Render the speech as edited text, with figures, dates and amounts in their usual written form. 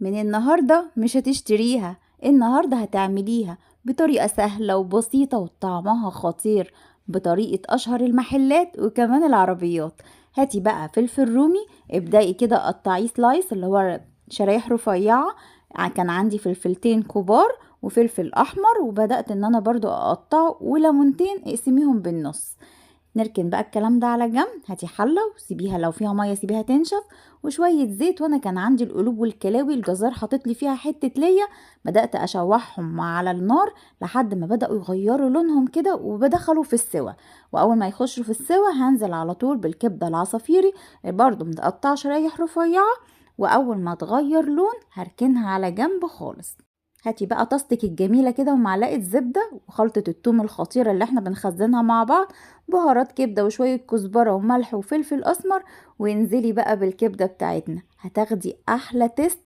من النهاردة مش هتشتريها، النهاردة هتعمليها بطريقة سهلة وبسيطة وطعمها خطير، بطريقة أشهر المحلات وكمان العربيات. هاتي بقى فلفل رومي، ابدأي كده قطعيه سلايس اللي هو شرايح رفيعة. كان عندي فلفلتين كبار وفلفل أحمر، وبدأت ان انا برضو اقطعه، وليمونتين اقسميهم بالنص. نركن بقى الكلام ده على جنب. هاتي حلة وسيبيها، لو فيها مية سيبيها تنشف، وشوية زيت. وانا كان عندي القلوب والكلاوي الجزار حاطط لي فيها حتة ليا، بدأت اشوحهم على النار لحد ما بدأوا يغيروا لونهم كده وبدخلوا في السوا. واول ما يخشوا في السوا هنزل على طول بالكبدة العصافيري برضو متقطعة شرايح رفيعة، واول ما تغير لون هركنها على جنب خالص. هاتي بقى طاستك الجميلة كده ومعلقة زبدة وخلطة التوم الخطيرة اللي احنا بنخزنها مع بعض، بهارات كبدة وشوية كزبرة وملح وفلفل اسمر، وانزلي بقى بالكبدة بتاعتنا، هتاخدي احلى تيست